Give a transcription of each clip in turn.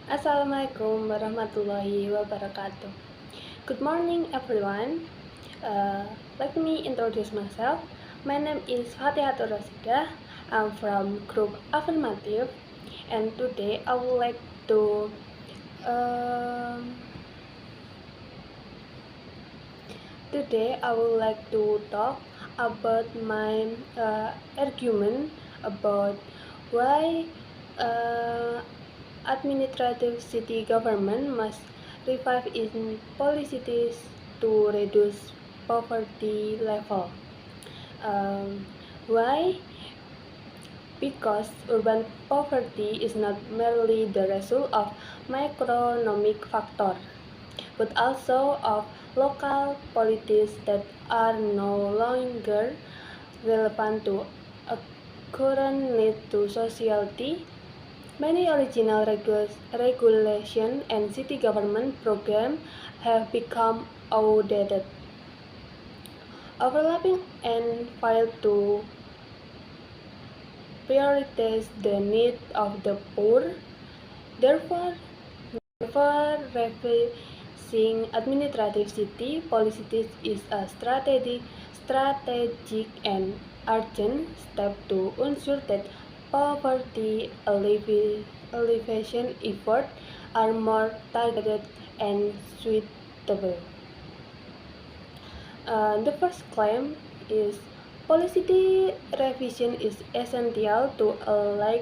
Assalamualaikum warahmatullahi wabarakatuh. Good morning, everyone. Let me introduce myself. My name is Fatihatul Rasidah. I'm from Group Affirmative, and um, today I would like to talk about my argument about why uh, administrative city government must revive its policies to reduce poverty level. Um, why? Because urban poverty is not merely the result of macroeconomic factors, but also of local politics that are no longer relevant to a current need to society. Many original regulation and city government programs have become outdated, overlapping, and fail to prioritize the needs of the poor. Therefore, revising administrative city policies is a strategic and urgent step to ensure that poverty alleviation efforts are more targeted and suitable. The first claim is policy revision is essential to align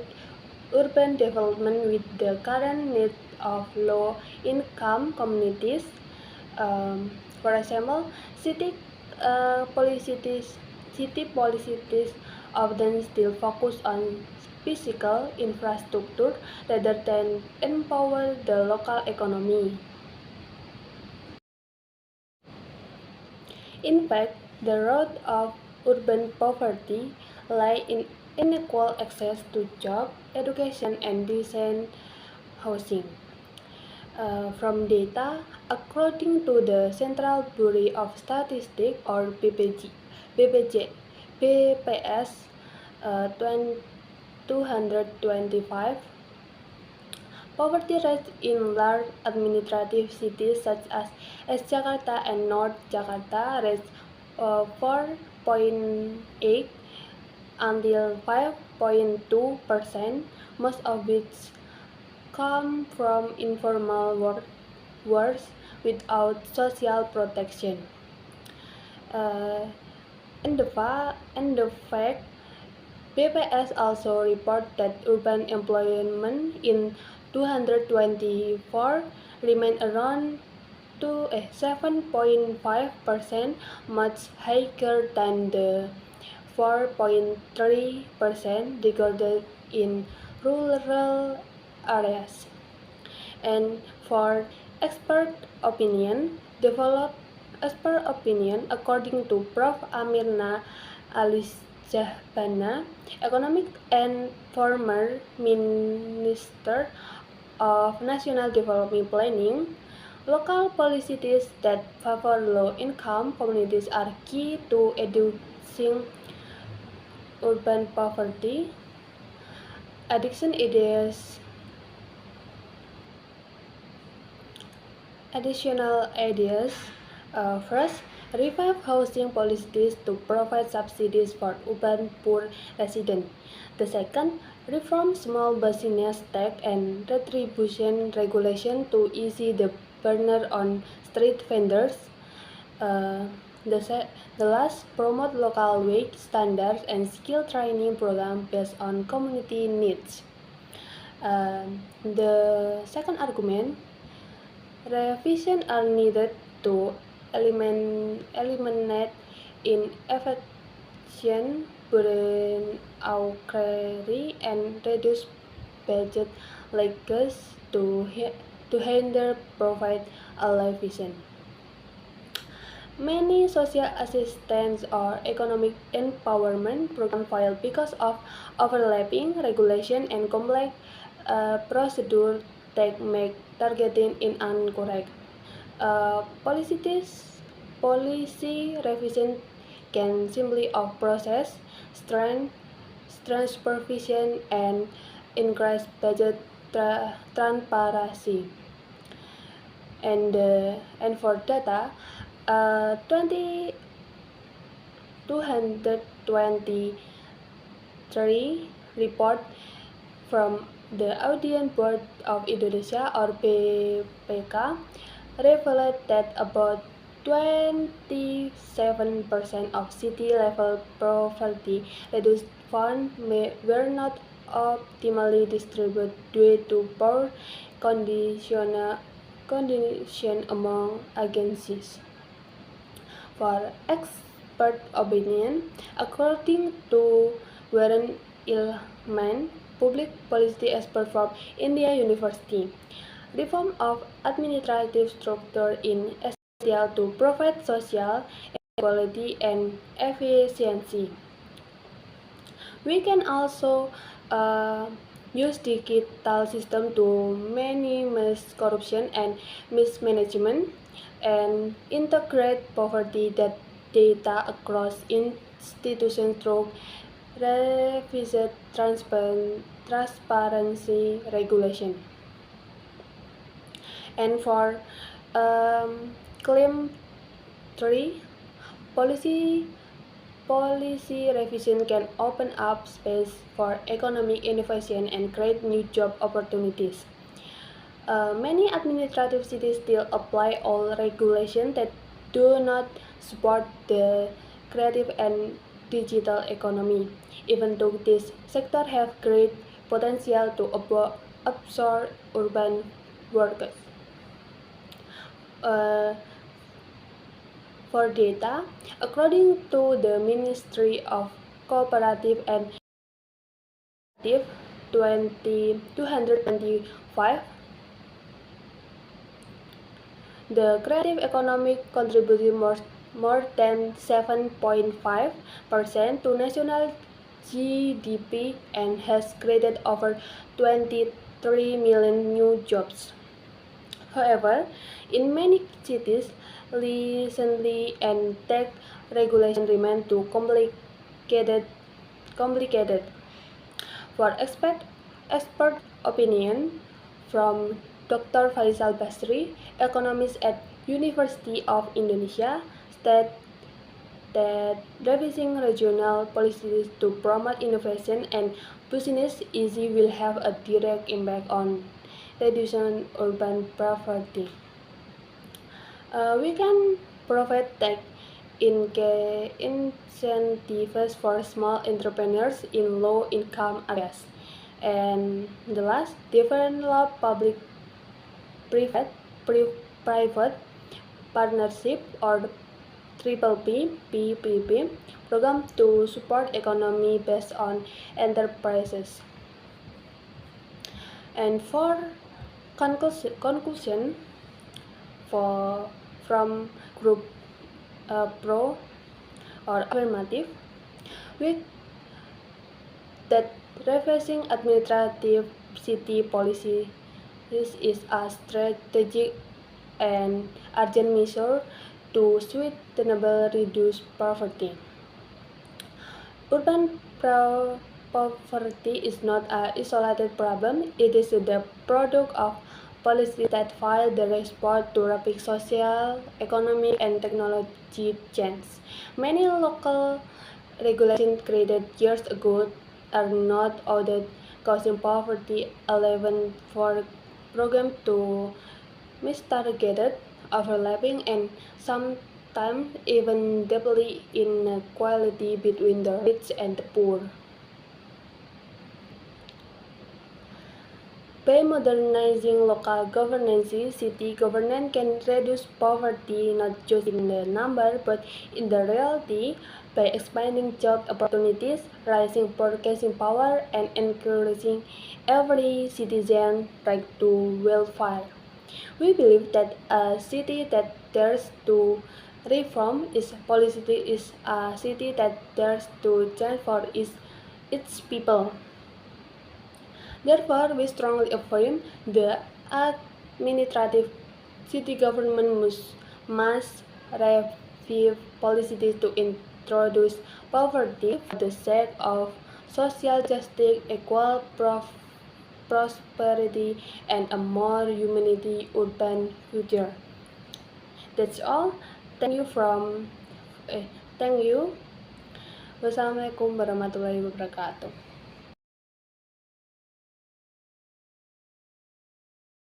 urban development with the current needs of low-income communities. For example, policies, city policies often still focus on physical infrastructure rather than empower the local economy. In fact, the root of urban poverty lies in unequal access to jobs, education, and decent housing. From data, according to the Central Bureau of Statistics or BPS 225, poverty rates in large administrative cities such as Jakarta and North Jakarta reached 4.8 until 5.2%, most of which come from informal workers without social protection. Uh, and the fact, BPS also report that urban employment in 224 remained around 7.5%, much higher than the 4.3% recorded in rural areas. And for expert opinion, developed expert opinion according to Prof. Amirna Alisjahbana, economic and former Minister of National Development Planning, local policies that favor low-income communities are key to reducing urban poverty. Addiction ideas Additional ideas. First, revive housing policies to provide subsidies for urban poor residents. The second, reform small business tax and retribution regulation to ease the burden on street vendors. Uh, the last, promote local wage standards and skill training programs based on community needs. The second argument, revision are needed to eliminate inefficient bureaucracy and reduce budget leakage to hinder profit elevation. Many social assistance or economic empowerment programs fail because of overlapping regulation and complex procedures that make targeting incorrect. Policy revision can simply of process, strength, supervision, and increase budget transparency. And for data, 223 report from the Audit Board of Indonesia or BPK revealed that about 27% of city-level poverty reduced funds were not optimally distributed due to poor condition among agencies. For expert opinion, according to Warren Illman, public policy expert from India University, reform of administrative structure is essential to provide social equality and efficiency. We can also use digital system to minimize corruption and mismanagement and integrate poverty data across institutions through revised transparency regulation. And for claim 3, policy Policy revision can open up space for economic innovation and create new job opportunities. Many administrative cities still apply old regulations that do not support the creative and digital economy, even though these sectors have great potential to absorb urban workers. Uh, For data, according to the Ministry of Cooperative and Initiative 225, the creative economy contributed more than 7.5% to national GDP and has created over 23 million new jobs. However, in many cities, licensing and tax regulation remain too complicated. For expert opinion from Dr. Faisal Basri, economist at University of Indonesia, state that revising regional policies to promote innovation and business easy will have a direct impact on reducing urban poverty. We can provide tax incentives for small entrepreneurs in low-income areas. And the last, develop public-private partnership or triple PPP program to support economy based on enterprises. And for conclusion from group pro or affirmative, with that reversing administrative city policy is a strategic and urgent measure to sustainably reduce poverty. Urban poverty is not an isolated problem, it is the product of policies that fail to respond to rapid social, economic, and technology change. Many local regulations created years ago are not outdated, causing poverty. 11 for programs to mistargeted, overlapping, and sometimes even deeply inequality between the rich and the poor. By modernizing local governance, city governance can reduce poverty not just in the number but in the reality by expanding job opportunities, raising purchasing power, and encouraging every citizen right to welfare. We believe that a city that dares to reform its policy is a city that dares to change for its people. Therefore, we strongly affirm the administrative city government must review policies to introduce poverty for the sake of social justice, equal prosperity, and a more humanity urban future. That's all. Thank you from. Thank you. Wassalamualaikum warahmatullahi wabarakatuh.